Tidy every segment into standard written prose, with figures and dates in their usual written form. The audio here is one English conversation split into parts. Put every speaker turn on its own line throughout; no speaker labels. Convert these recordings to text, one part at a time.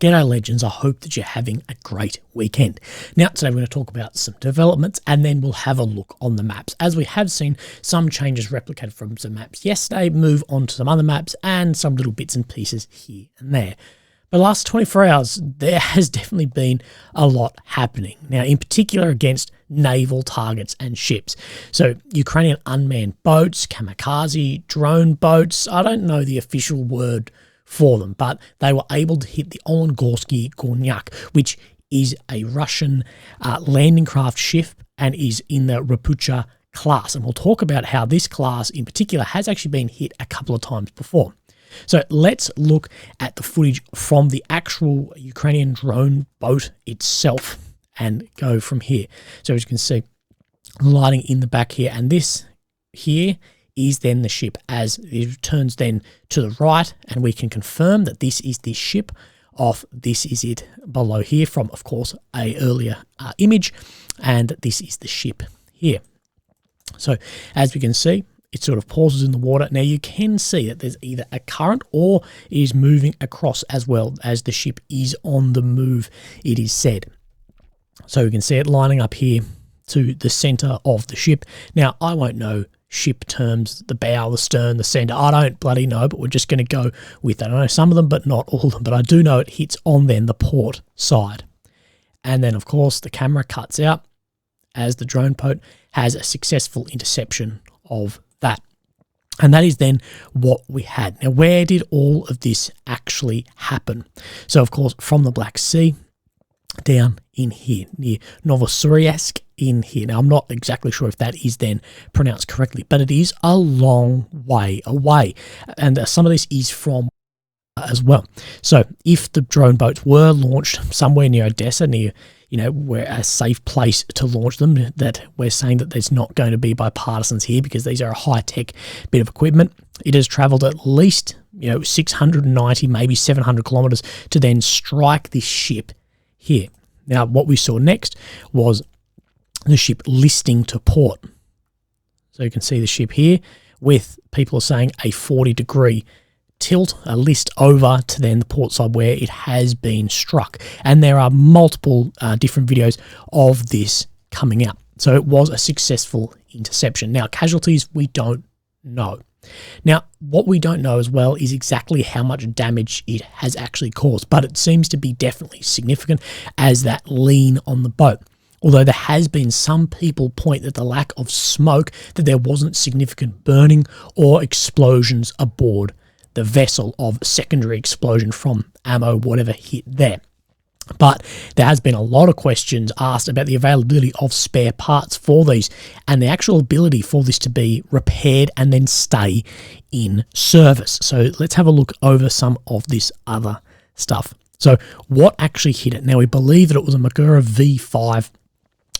G'day legends, I hope that you're having a great weekend. Now today we're going to talk about some developments and then we'll have a look on the maps. As we have seen some changes replicated from some maps yesterday, move on to some other maps and some little bits and pieces here and there. But the last 24 hours there has definitely been a lot happening. Now in particular against naval targets and ships. So Ukrainian unmanned boats, kamikaze, drone boats, I don't know the official word for them, but they were able to hit the Olengorsky Gornyak, which is a Russian landing craft ship and is in the Rapucha class. And we'll talk about how this class in particular has actually been hit a couple of times before. So let's look at the footage from the actual Ukrainian drone boat itself and go from here. So as you can see, lighting in the back here, and this here is then the ship as it turns then to the right, and we can confirm that this is the ship of this is it below here from, of course, a earlier image, and this is the ship here. So as we can see, it sort of pauses in the water. Now you can see that there's either a current or it is moving across as well as the ship is on the move, it is said. So we can see it lining up here to the center of the ship. Now I won't know ship terms, the bow, the stern, the center. I don't bloody know, but we're just going to go with that. I know some of them, but not all of them. But I do know it hits on then the port side. And then, of course, the camera cuts out as the drone boat has a successful interception of that. And that is then what we had. Now, where did all of this actually happen? So, of course, from the Black Sea down in here near Novosibirsk in here. Now, I'm not exactly sure if that is then pronounced correctly, but it is a long way away. And some of this is from as well. So if the drone boats were launched somewhere near Odessa, near, where a safe place to launch them, that we're saying that there's not going to be by partisans here because these are a high-tech bit of equipment. It has traveled at least, 690, maybe 700 kilometers to then strike this ship here. Now, what we saw next was the ship listing to port. So you can see the ship here with, people are saying, a 40-degree tilt, a list over to then the port side where it has been struck. And there are multiple different videos of this coming out. So it was a successful interception. Now, casualties, we don't know. Now, what we don't know as well is exactly how much damage it has actually caused, but it seems to be definitely significant as that lean on the boat. Although there has been some people point that the lack of smoke, that there wasn't significant burning or explosions aboard the vessel of secondary explosion from ammo, whatever hit there. But there has been a lot of questions asked about the availability of spare parts for these and the actual ability for this to be repaired and then stay in service. So let's have a look over some of this other stuff. So what actually hit it? Now we believe that it was a Magura V5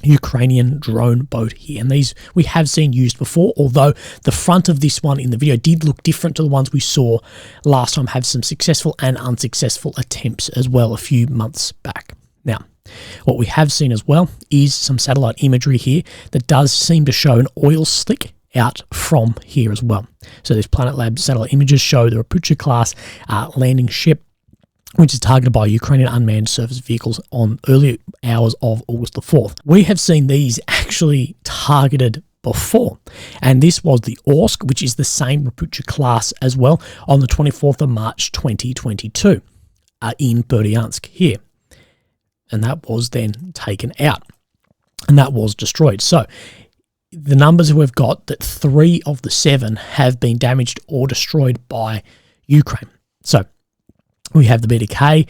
Ukrainian drone boat here, and these we have seen used before, although the front of this one in the video did look different to the ones we saw last time, have some successful and unsuccessful attempts as well a few months back. Now, what we have seen as well is some satellite imagery here that does seem to show an oil slick out from here as well. So these Planet Labs satellite images show the Rapucha class landing ship, which is targeted by Ukrainian unmanned surface vehicles on early hours of August the 4th. We have seen these actually targeted before, and this was the Orsk, which is the same Rapucha class as well, on the 24th of March 2022 in Berdyansk here. And that was then taken out, and that was destroyed. So the numbers we've got, that 3 of the 7 have been damaged or destroyed by Ukraine. So we have the BDK,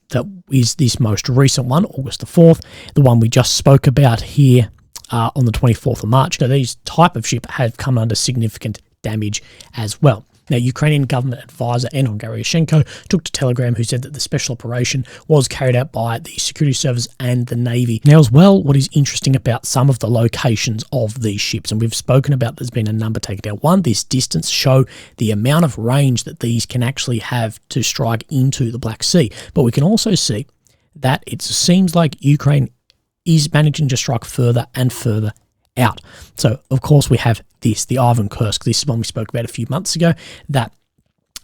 that is this most recent one, August the 4th, the one we just spoke about here on the 24th of March. Now, these type of ship have come under significant damage as well. Now, Ukrainian government advisor Enon Garyashenko took to Telegram, who said that the special operation was carried out by the security service and the Navy. Now, as well, what is interesting about some of the locations of these ships, and we've spoken about there's been a number taken out. One, this distance show the amount of range that these can actually have to strike into the Black Sea. But we can also see that it seems like Ukraine is managing to strike further and further out. So, of course, we have this, the Ivan Kursk. This is one we spoke about a few months ago, that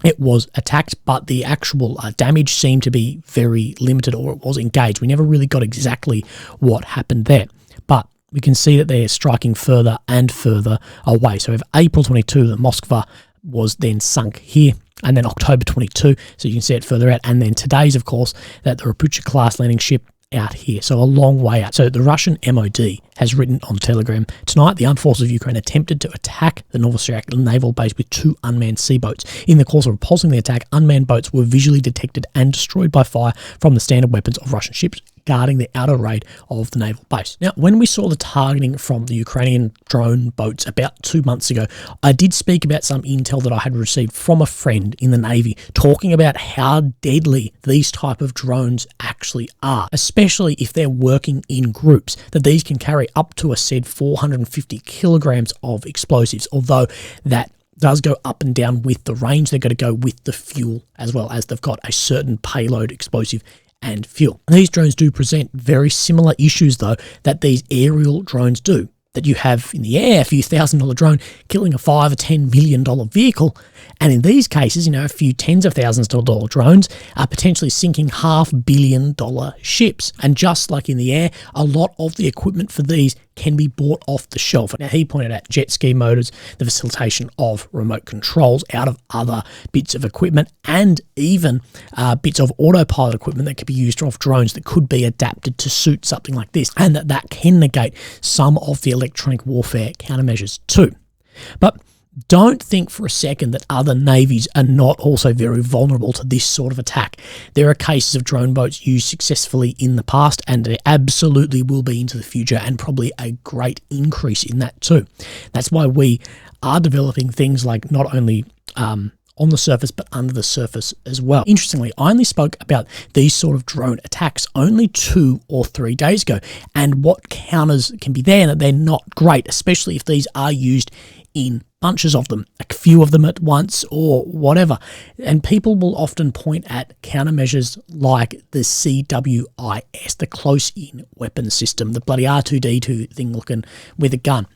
it was attacked, but the actual damage seemed to be very limited, or it was engaged. We never really got exactly what happened there. But we can see that they're striking further and further away. So we have April 22, the Moskva was then sunk here, and then October 22, so you can see it further out. And then today's, of course, that the Rapucha-class landing ship out here, so a long way out. So the Russian MOD has written on Telegram, tonight the armed forces of Ukraine attempted to attack the Novosibirsk naval base with 2 unmanned sea boats. In the course of repulsing the attack, unmanned boats were visually detected and destroyed by fire from the standard weapons of Russian ships guarding the outer raid of the naval base. Now, when we saw the targeting from the Ukrainian drone boats about 2 months ago, I did speak about some intel that I had received from a friend in the Navy talking about how deadly these type of drones actually are, especially if they're working in groups, that these can carry up to a said 450 kilograms of explosives, although that does go up and down with the range. They're going to go with the fuel as well, as they've got a certain payload explosive and fuel. These drones do present very similar issues, though, that these aerial drones do. That you have in the air a few $1,000 drone killing a $5 or $10 million vehicle, and in these cases, a few tens of thousands of dollar drones are potentially sinking $500 million ships. And just like in the air, a lot of the equipment for these can be bought off the shelf. Now, he pointed out jet ski motors, the facilitation of remote controls out of other bits of equipment, and even bits of autopilot equipment that could be used off drones that could be adapted to suit something like this, and that can negate some of the electronic warfare countermeasures too. But don't think for a second that other navies are not also very vulnerable to this sort of attack. There are cases of drone boats used successfully in the past, and there absolutely will be into the future, and probably a great increase in that too. That's why we are developing things like not only on the surface but under the surface as well. Interestingly, I only spoke about these sort of drone attacks only 2 or 3 days ago, and what counters can be there, and that they're not great, especially if these are used in bunches of them, a few of them at once or whatever. And people will often point at countermeasures like the CWIS, the close-in weapon system, the bloody R2-D2 thing looking with a gun,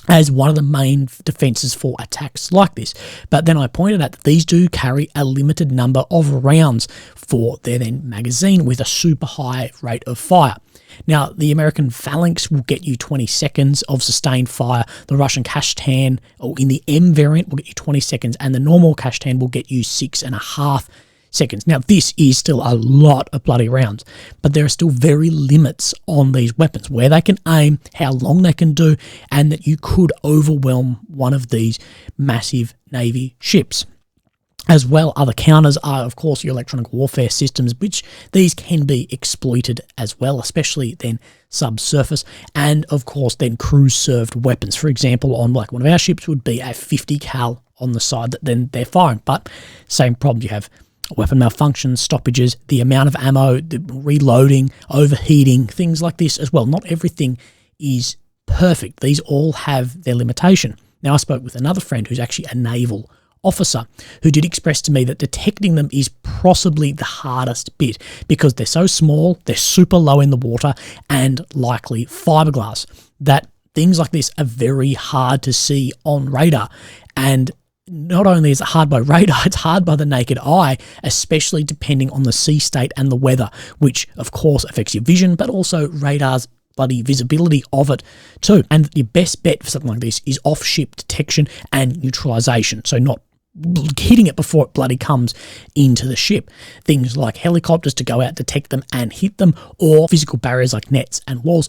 as one of the main defences for attacks like this. But then I pointed out that these do carry a limited number of rounds for their then magazine with a super high rate of fire. Now, the American Phalanx will get you 20 seconds of sustained fire. The Russian Kashtan, or in the M variant, will get you 20 seconds, and the normal Kashtan will get you 6.5 seconds. Now, this is still a lot of bloody rounds, but there are still very limits on these weapons, where they can aim, how long they can do, and that you could overwhelm one of these massive Navy ships. As well, other counters are, of course, your electronic warfare systems, which these can be exploited as well, especially then subsurface, and of course then cruise-served weapons. For example, on like one of our ships would be a 50 cal on the side that then they're firing, but same problem. You have weapon malfunctions, stoppages, the amount of ammo, the reloading, overheating, things like this as well. Not everything is perfect. These all have their limitation. Now, I spoke with another friend who's actually a naval officer who did express to me that detecting them is possibly the hardest bit, because they're so small, they're super low in the water, and likely fiberglass, that things like this are very hard to see on radar. And not only is it hard by radar, it's hard by the naked eye, especially depending on the sea state and the weather, which of course affects your vision, but also radar's bloody visibility of it too. And your best bet for something like this is off-ship detection and neutralization, so not hitting it before it bloody comes into the ship. Things like helicopters to go out, detect them and hit them, or physical barriers like nets and walls,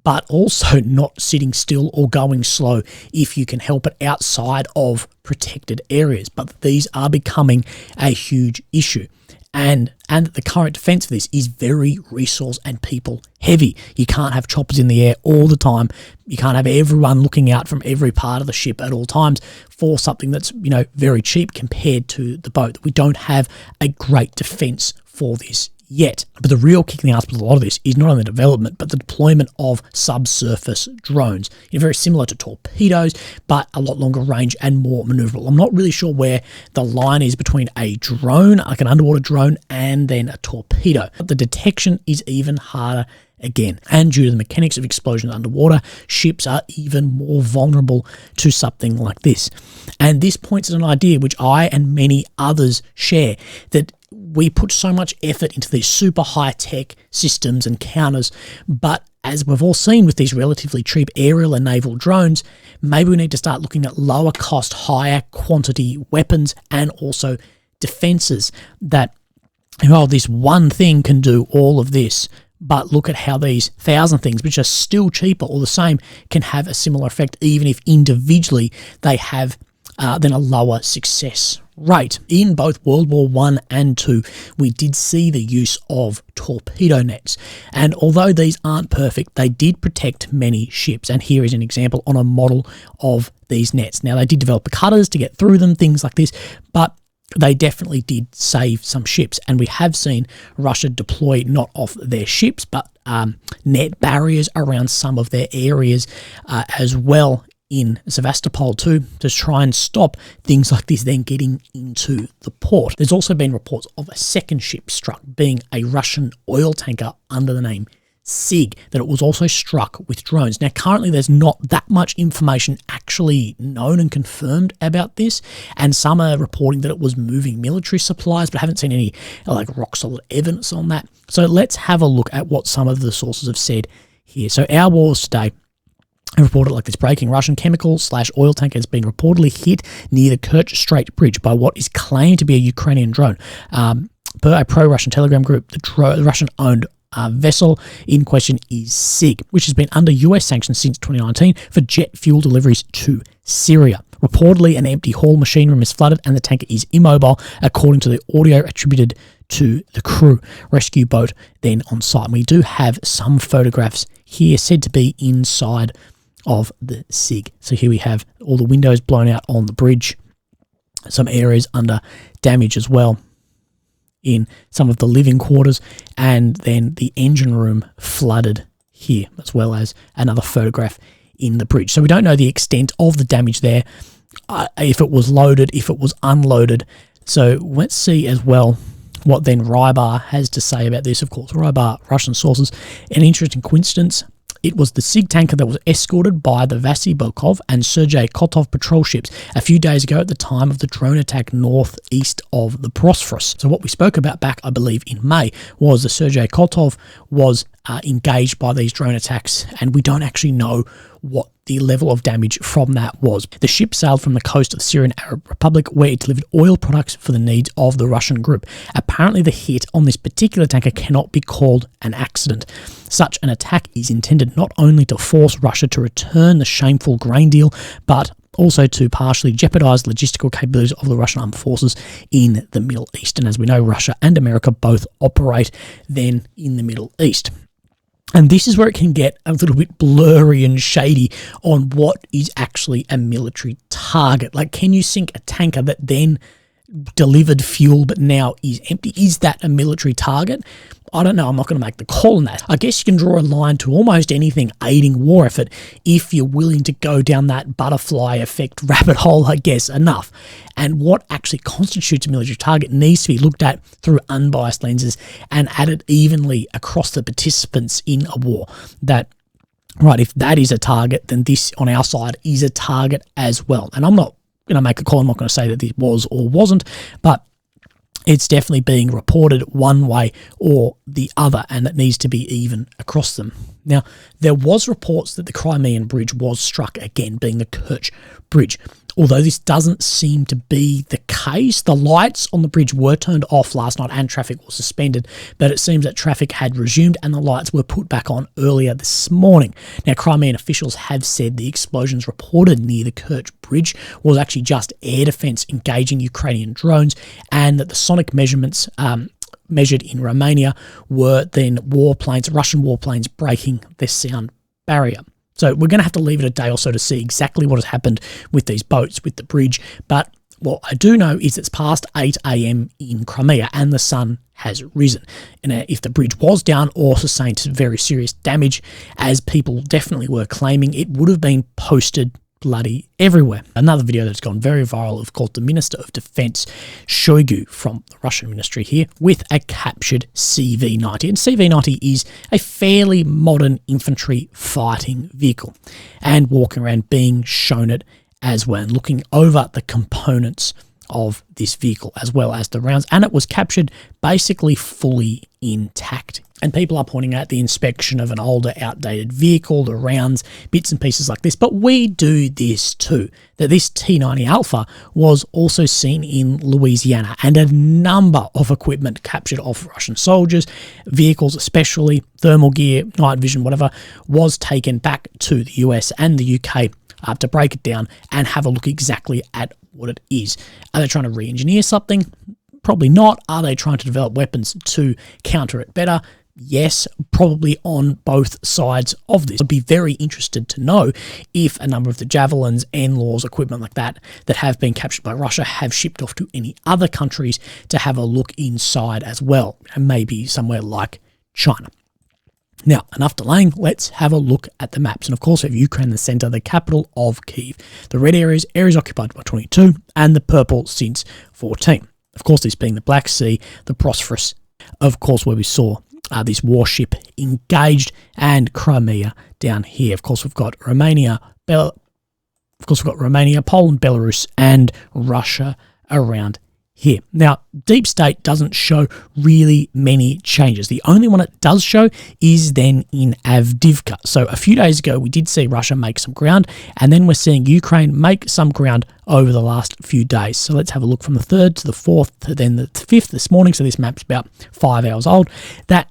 but also not sitting still or going slow if you can help it outside of protected areas. But these are becoming a huge issue. And the current defence for this is very resource and people heavy. You can't have choppers in the air all the time. You can't have everyone looking out from every part of the ship at all times for something that's, very cheap compared to the boat. We don't have a great defence for this yet. But the real kick in the arse with a lot of this is not only the development, but the deployment of subsurface drones. Very similar to torpedoes, but a lot longer range and more maneuverable. I'm not really sure where the line is between a drone, like an underwater drone, and then a torpedo. But the detection is even harder again. And due to the mechanics of explosions underwater, ships are even more vulnerable to something like this. And this points at an idea which I and many others share, that we put so much effort into these super high-tech systems and counters, but as we've all seen with these relatively cheap aerial and naval drones, maybe we need to start looking at lower cost, higher quantity weapons and also defenses that, this one thing can do all of this, but look at how these 1,000 things, which are still cheaper or the same, can have a similar effect, even if individually they have then a lower success rate. In both World War I and II, we did see the use of torpedo nets. And although these aren't perfect, they did protect many ships. And here is an example on a model of these nets. Now, they did develop the cutters to get through them, things like this, but they definitely did save some ships. And we have seen Russia deploy not off their ships, but net barriers around some of their areas as well in Sevastopol too, to try and stop things like this then getting into the port. There's also been reports of a second ship struck, being a Russian oil tanker under the name SIG, that it was also struck with drones. Now, currently there's not that much information actually known and confirmed about this, and some are reporting that it was moving military supplies, but I haven't seen any rock solid evidence on that. So let's have a look at what some of the sources have said here. So Our Wars Today reported like this: breaking Russian chemical/oil tanker has been reportedly hit near the Kerch Strait Bridge by what is claimed to be a Ukrainian drone. Per a pro-Russian Telegram group, the Russian-owned vessel in question is SIG, which has been under US sanctions since 2019 for jet fuel deliveries to Syria. Reportedly, an empty haul machine room is flooded and the tanker is immobile, according to the audio attributed to the crew. Rescue boat then on site. We do have some photographs here said to be inside of the SIG. So here we have all the windows blown out on the bridge, some areas under damage as well in some of the living quarters, and then the engine room flooded here, as well as another photograph in the bridge. So we don't know the extent of the damage there, if it was loaded, if it was unloaded. So let's see as well what then Rybar has to say about this. Of course, Rybar, Russian sources. An interesting coincidence: it was the SIG tanker that was escorted by the Vasily Belkov and Sergei Kotov patrol ships a few days ago at the time of the drone attack northeast of the Bosphorus. So what we spoke about back, I believe, in May was the Sergei Kotov was engaged by these drone attacks, and we don't actually know what the level of damage from that was. The ship sailed from the coast of the Syrian Arab Republic, where it delivered oil products for the needs of the Russian group. Apparently, the hit on this particular tanker cannot be called an accident. Such an attack is intended not only to force Russia to return the shameful grain deal, but also to partially jeopardize logistical capabilities of the Russian armed forces in the Middle East. And as we know, Russia and America both operate then in the Middle East. And this is where it can get a little bit blurry and shady on what is actually a military target. Like, can you sink a tanker that then delivered fuel but now is empty? Is that a military target? I don't know. I'm not going to make the call on that. I guess you can draw a line to almost anything aiding war effort if you're willing to go down that butterfly effect rabbit hole, I guess, enough. And what actually constitutes a military target needs to be looked at through unbiased lenses and added evenly across the participants in a war. That, right, if that is a target, then this on our side is a target as well. And I'm not going to make a call. I'm not going to say that this was or wasn't, but it's definitely being reported one way or the other, and it needs to be even across them. Now, there was reports that the Crimean Bridge was struck again, being the Kerch Bridge. Although this doesn't seem to be the case, the lights on the bridge were turned off last night and traffic was suspended, but it seems that traffic had resumed and the lights were put back on earlier this morning. Now, Crimean officials have said the explosions reported near the Kerch Bridge was actually just air defence engaging Ukrainian drones, and that the sonic measurements measured in Romania were then Russian warplanes breaking their sound barrier. So we're going to have to leave it a day or so to see exactly what has happened with these boats, with the bridge. But what I do know is it's past 8 a.m. in Crimea and the sun has risen. And if the bridge was down or sustained very serious damage, as people definitely were claiming, it would have been posted bloody everywhere. Another video that's gone very viral, of course, the Minister of Defense Shoigu from the Russian ministry here with a captured CV-90. And CV-90 is a fairly modern infantry fighting vehicle, and walking around being shown it as well, and looking over the components of this vehicle as well as the rounds, and it was captured basically fully intact. And people are pointing out the inspection of an older, outdated vehicle, the rounds, bits and pieces like this, but we do this too, that this T-90 Alpha was also seen in Louisiana, and a number of equipment captured off Russian soldiers, vehicles especially, thermal gear, night vision, whatever, was taken back to the US and the UK to break it down and have a look exactly at what it is. Are they trying to re-engineer something? Probably not. Are they trying to develop weapons to counter it better? Yes, probably on both sides of this. I'd be very interested to know if a number of the javelins, NLAWs, equipment like that have been captured by Russia have shipped off to any other countries to have a look inside as well, and maybe somewhere like China. Now, enough delaying, let's have a look at the maps. And of course, we have Ukraine in the centre, the capital of Kyiv. The red areas occupied by 22, and the purple since 14. Of course, this being the Black Sea, the Bosphorus, of course, where we saw this warship engaged, and Crimea down here. Of course, we've got Romania, Poland, Belarus, and Russia around here. Now, Deep State doesn't show really many changes. The only one it does show is then in Avdiivka. So a few days ago, we did see Russia make some ground, and then we're seeing Ukraine make some ground over the last few days. So let's have a look from the 3rd to the 4th to then the 5th this morning. So this map's about 5 hours old. That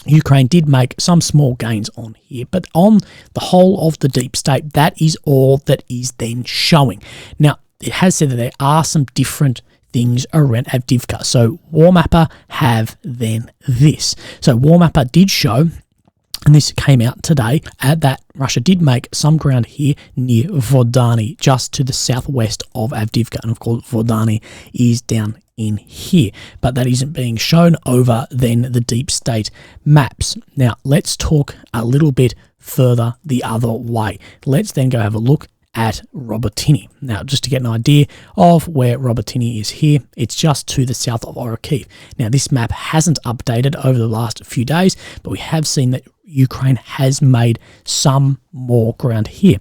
Ukraine did make some small gains on here, but on the whole of the Deep State, that is all that is then showing. Now, it has said that there are some different things around Avdiivka. So Warmapper have then this. So Warmapper did show, and this came out today, that Russia did make some ground here near Vodani, just to the southwest of Avdiivka. And of course, Vodani is down in here, but that isn't being shown over then the Deep State maps. Now, let's talk a little bit further the other way. Let's then go have a look at Robotyne. Now, just to get an idea of where Robotyne is here, it's just to the south of Orikhiv. Now, this map hasn't updated over the last few days, but we have seen that Ukraine has made some more ground here.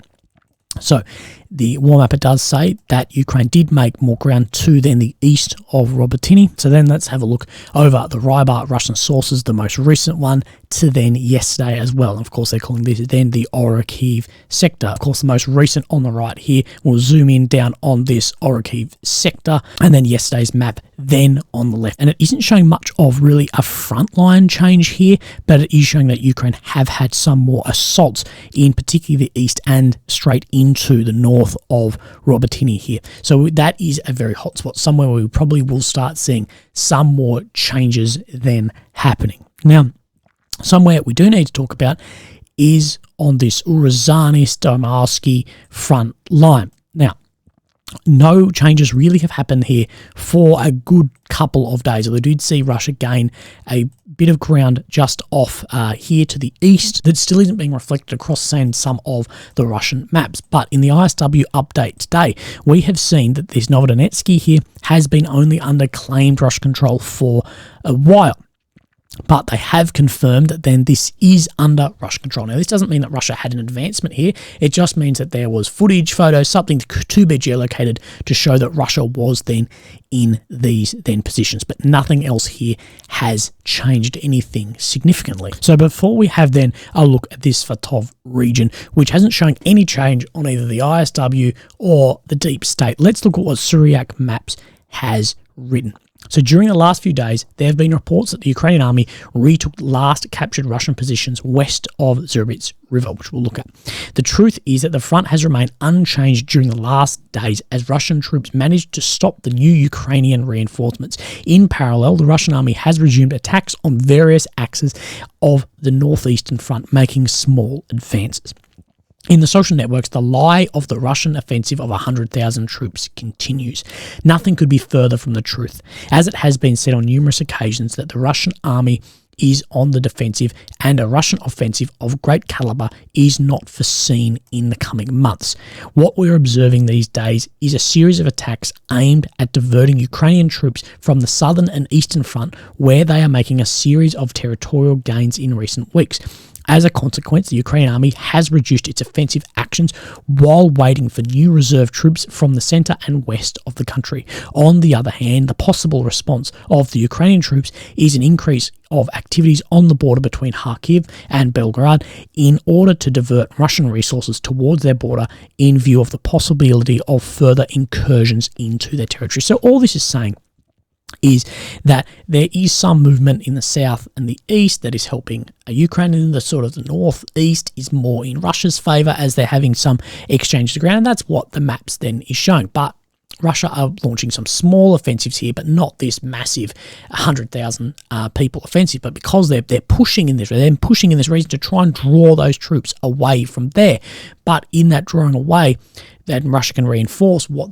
So the Warmapper does say that Ukraine did make more ground to then the east of Robotyne. So then let's have a look over the Rybar Russian sources, the most recent one, to then yesterday as well. And of course, they're calling this then the Orikhiv sector. Of course, the most recent on the right here, we'll zoom in down on this Orikhiv sector, and then yesterday's map then on the left. And it isn't showing much of really a frontline change here, but it is showing that Ukraine have had some more assaults in particularly the east and straight into the north of Robotyne here. So that is a very hot spot, somewhere where we probably will start seeing some more changes then happening. Now, somewhere we do need to talk about is on this Urazani-Stomarsky front line. Now, no changes really have happened here for a good couple of days. We did see Russia gain a bit of ground just off here to the east that still isn't being reflected across some of the Russian maps. But in the ISW update today, we have seen that this Novodonetsky here has been only under claimed Russian control for a while. But they have confirmed that then this is under Russian control. Now, this doesn't mean that Russia had an advancement here. It just means that there was footage, photos, something to be geolocated to show that Russia was then in these then positions. But nothing else here has changed anything significantly. So before we have then a look at this Fatov region, which hasn't shown any change on either the ISW or the Deep State, let's look at what Syriac Maps has written. So during the last few days, there have been reports that the Ukrainian army retook last captured Russian positions west of Zurbyts River, which we'll look at. The truth is that the front has remained unchanged during the last days as Russian troops managed to stop the new Ukrainian reinforcements. In parallel, the Russian army has resumed attacks on various axes of the northeastern front, making small advances. In the social networks, the lie of the Russian offensive of 100,000 troops continues. Nothing could be further from the truth, as it has been said on numerous occasions that the Russian army is on the defensive, and a Russian offensive of great caliber is not foreseen in the coming months. What we're observing these days is a series of attacks aimed at diverting Ukrainian troops from the southern and eastern front, where they are making a series of territorial gains in recent weeks. As a consequence, the Ukrainian army has reduced its offensive actions while waiting for new reserve troops from the centre and west of the country. On the other hand, the possible response of the Ukrainian troops is an increase of activities on the border between Kharkiv and Belgorod in order to divert Russian resources towards their border in view of the possibility of further incursions into their territory. So all this is saying is that there is some movement in the south and the east that is helping Ukraine, and the sort of the northeast is more in Russia's favour as they're having some exchange to ground, and that's what the maps then is showing. But Russia are launching some small offensives here, but not this massive 100,000 people offensive. But because they're pushing in this, region to try and draw those troops away from there. But in that drawing away, then Russia can reinforce what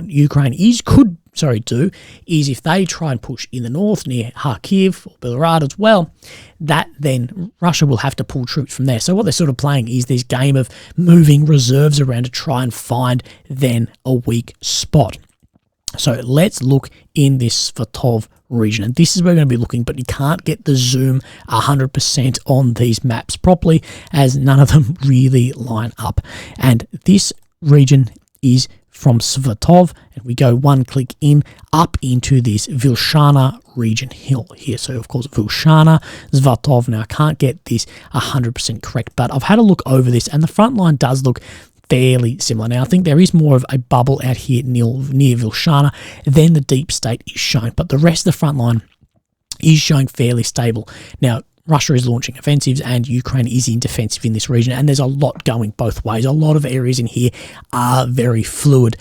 Ukraine could do is if they try and push in the north near Kharkiv or Belgorod as well, that then Russia will have to pull troops from there. So what they're sort of playing is this game of moving reserves around to try and find then a weak spot. So let's look in this Svatov region, and this is where we're going to be looking, but you can't get the zoom 100% on these maps properly as none of them really line up. And this region is from Svatov, and we go one click in up into this Vilshana region hill here. So of course Vilshana, Svatov. Now I can't get this 100% correct, but I've had a look over this and the front line does look fairly similar. Now I think there is more of a bubble out here near Vilshana than the deep state is showing, but the rest of the front line is showing fairly stable. Now Russia is launching offensives and Ukraine is in defensive in this region, and there's a lot going both ways. A lot of areas in here are very fluid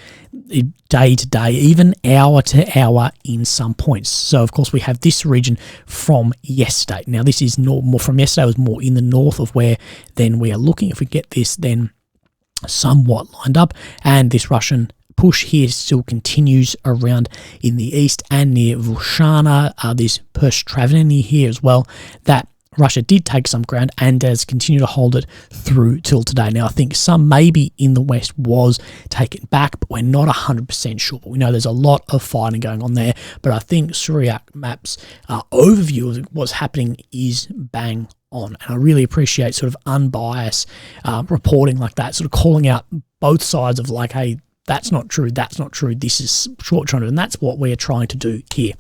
day to day, even hour to hour in some points. So of course we have this region from yesterday. Now this is more from yesterday, it was more in the north of where then we are looking. If we get this then somewhat lined up, and this Russian push here still continues around in the east and near Vilshana, this Persh-Travneny here as well, that Russia did take some ground and has continued to hold it through till today. Now, I think some maybe in the west was taken back, but we're not 100% sure. But we know there's a lot of fighting going on there. But I think Suryak Map's overview of what's happening is bang on. And I really appreciate sort of unbiased reporting like that, sort of calling out both sides of like, hey, that's not true, this is short term, and that's what we're trying to do here.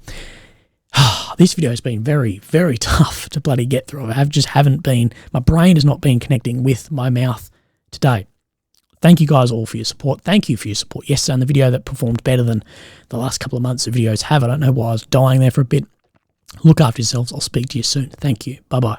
This video has been very, very tough to bloody get through. My brain has not been connecting with my mouth today. Thank you guys all for your support. Thank you for your support yesterday on the video that performed better than the last couple of months of videos have. I don't know why I was dying there for a bit. Look after yourselves. I'll speak to you soon. Thank you. Bye-bye.